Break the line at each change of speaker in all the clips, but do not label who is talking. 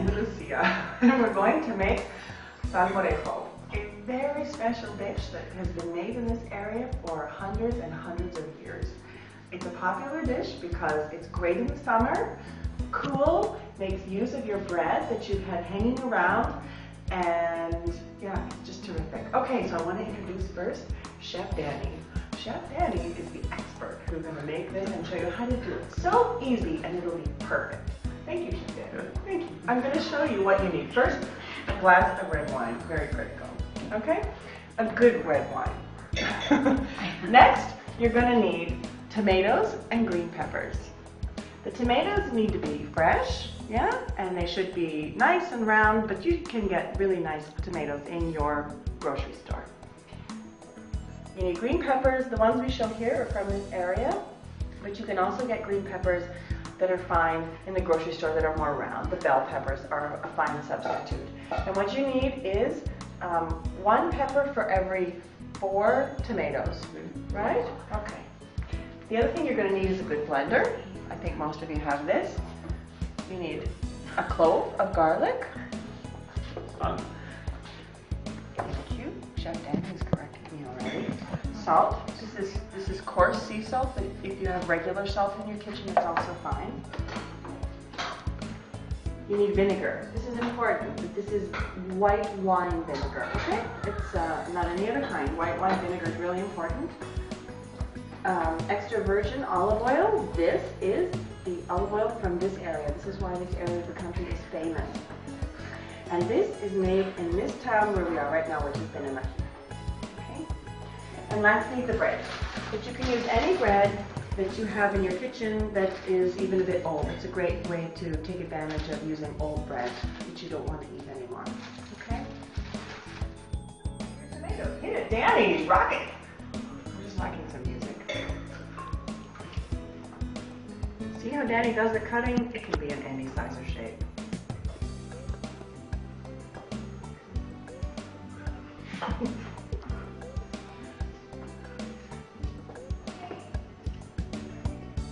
and Lucia, and we're going to make Salmorejo, a very special dish that has been made in this area for hundreds and hundreds of years. It's a popular dish because it's great in the summer, cool, makes use of your bread that you've had hanging around, and yeah, it's just terrific. Okay, so I want to introduce first Chef Danny. Chef Danny is the expert who's going to make this and show you how to do it. So easy, and it'll be perfect. Thank you, Chef Danny. Thank you. I'm going to show you what you need. First, a glass of red wine, very critical. Okay? A good red wine. Next, you're going to need tomatoes and green peppers. The tomatoes need to be fresh, yeah, and they should be nice and round, but you can get really nice tomatoes in your grocery store. You need green peppers. The ones we show here are from this area, but you can also get green peppers that are fine in the grocery store that are more round. The bell peppers are a fine substitute. And what you need is 1 pepper for every 4 tomatoes, right? Okay. The other thing you're going to need is a good blender. I think most of you have this. You need a clove of garlic. Thank you. Chef Dan has corrected me already. Salt. This is coarse sea salt, but if you have regular salt in your kitchen, it's also fine. You need vinegar. This is important. This is white wine vinegar, okay? It's not any other kind. White wine vinegar is really important. Extra virgin olive oil. This is the olive oil from this area. This is why this area of the country is famous. And this is made in this town where we are right now, which is Benameji. Okay? And lastly, the bread. But you can use any bread that you have in your kitchen that is even a bit old. It's a great way to take advantage of using old bread that you don't want to eat anymore. Okay? Your tomatoes. Hit it, Danny. Rock it. We're just liking some music. See how Danny does the cutting? It can be in any size or shape.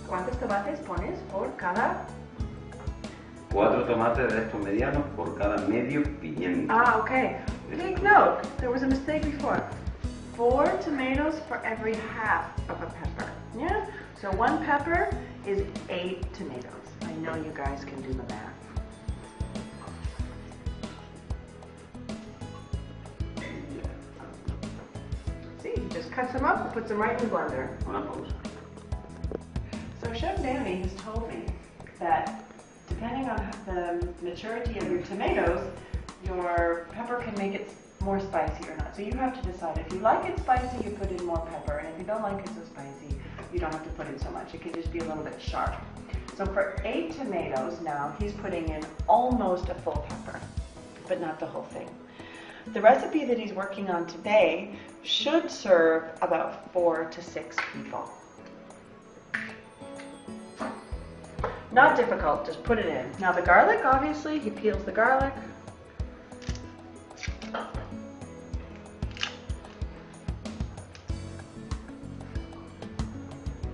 ¿Cuántos tomates pones por cada?
4 tomates de estos medianos por cada medio pimiento.
Ah, okay. Take note. There was a mistake before. 4 tomatoes for every half of a pepper. Yeah? So 1 pepper is 8 tomatoes. I know you guys can do the math. See, he just cuts them up and puts them right in the blender.
Una pausa.
So Chef Danny has told me that depending on the maturity of your tomatoes, your pepper can make it more spicy or not. So you have to decide. If you like it spicy, you put in more pepper. And if you don't like it so spicy, you don't have to put in so much. It can just be a little bit sharp. So for 8 tomatoes now, he's putting in almost a full pepper, but not the whole thing. The recipe that he's working on today should serve about 4 to 6 people. Not difficult, just put it in. Now the garlic, obviously, he peels the garlic.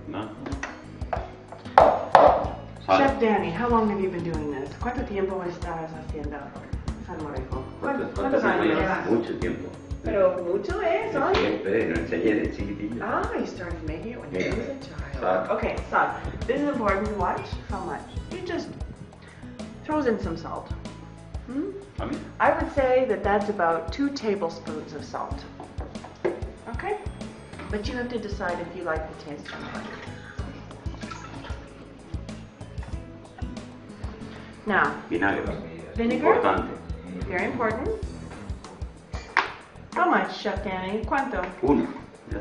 No.
Chef Danny, how long have you been doing this? ¿Cuánto tiempo estás haciendo Salmorejo? ¿Cuántos años llevas?
Mucho tiempo.
Pero mucho son.
Siempre, lo enseñé de chiquitillo.
Ah, you started making it when you
Yeah.
were a child.
Salt.
Okay, salt. This is important. Watch how much. He just throws in some salt. I would say that that's about 2 tablespoons of salt. Okay? But you have to decide if you like the taste or not. Now,
Vinagre.
vinegar.
Importante.
Very important. How much, Chef Danny? ¿Cuánto?
1. Ya.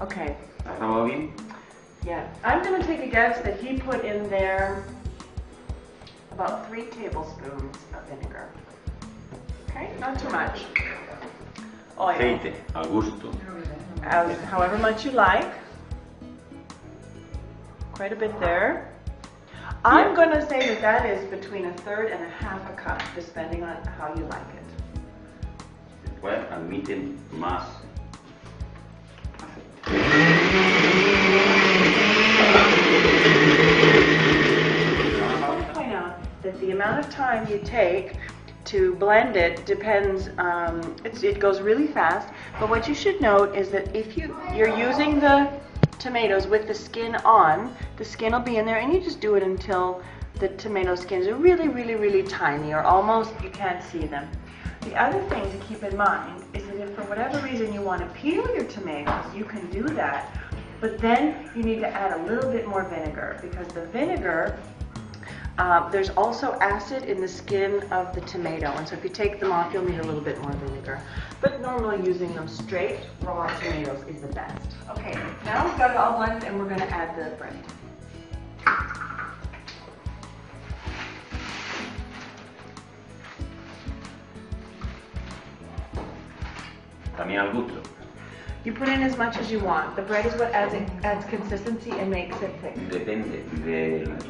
Okay.
¿Estamos bien?
Yeah. I'm going to take a guess that he put in there about 3 tablespoons of vinegar. Okay? Not too much. Oil.
Aceite, a gusto.
However much you like. Quite a bit there. I'm going to say that that is between 1/3 and 1/2 cup, depending on how you like it.
Después admiten más.
I want to point out that the amount of time you take to blend it depends, it goes really fast, but what you should note is that if you're using the tomatoes with the skin on, the skin will be in there, and you just do it until the tomato skins are really, really, really tiny, or almost you can't see them. The other thing to keep in mind is that if for whatever reason you want to peel your tomatoes, you can do that, but then you need to add a little bit more vinegar, because the vinegar, there's also acid in the skin of the tomato, and so if you take them off, you'll need a little bit more vinegar. But normally using them straight, raw tomatoes is the best. Okay, now we've got it all blended, and we're going to add the bread.
También al gusto.
You put in as much as you want. The bread is what adds consistency and makes it thick.
Depende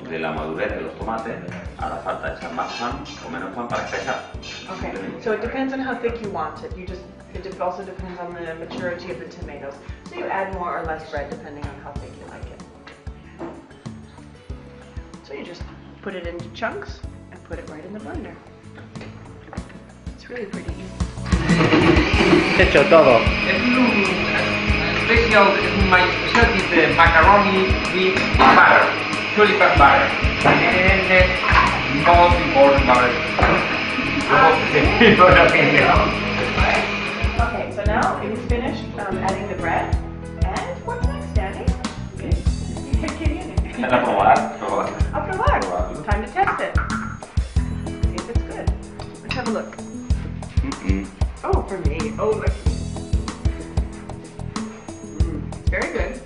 de la madurez de los tomates, hará falta echar más pan o menos pan para espesar.
Okay, so it depends on how thick you want it. It also depends on the maturity of the tomatoes. So you add more or less bread depending on how thick you like it. So you just put it into chunks and put it right in the blender. It's really pretty easy.
Hecho todo.
Es un specialty de macaroni with butter, tulip butter, and most important butter.
Okay, so now it is finished adding the bread. And what's next, Danny?
A probar.
A probar. Time to test it. See if it's good. Let's have a look. Oh, for me. Oh, look. Very good.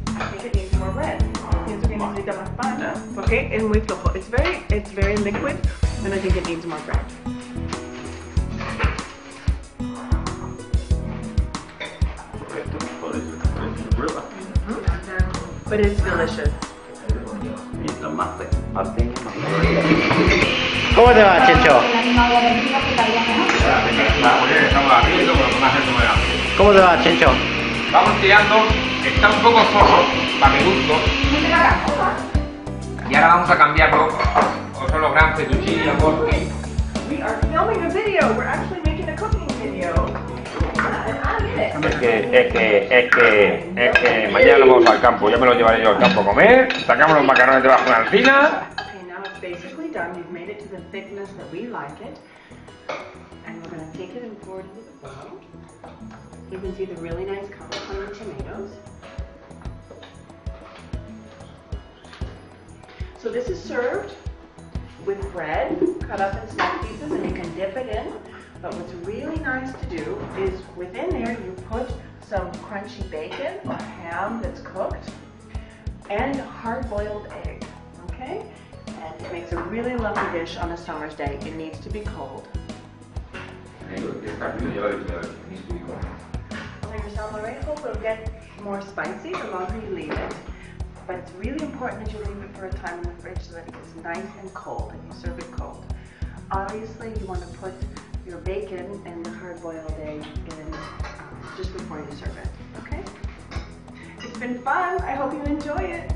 I think it needs more bread. Pienso que necesita más pan. Okay, es muy flojo. It's very liquid, and I think it needs more bread. But it's delicious.
Mientras más pequeño, más
¿Cómo te va, Checho? ¿Cómo te va, Checho?
Vamos tirando, está un poco solo, para mi gusto. Y ahora vamos a cambiarlo, o son los gran fettuccini a corte.
We are filming a video. We're actually making a cooking video.
Es que mañana vamos al campo, ya me lo llevaré yo al campo a comer, sacamos los macarrones debajo de la encina.
Okay, now it's basically done. We've made it to the thickness that we like it. And we're going to take it and pour it into the bowl. You can see the really nice color on the tomatoes. So this is served with bread cut up in small pieces, and you can dip it in. But what's really nice to do is within there you put some crunchy bacon or ham that's cooked and hard-boiled egg, okay? And it makes a really lovely dish on a summer's day. It needs to be cold. Well, your Salmorejo will get more spicy the longer you leave it, but it's really important that you leave it for a time in the fridge so that it gets nice and cold, and you serve it cold. Obviously, you want to put your bacon and the hard-boiled egg in just before you serve it, okay? It's been fun. I hope you enjoy it.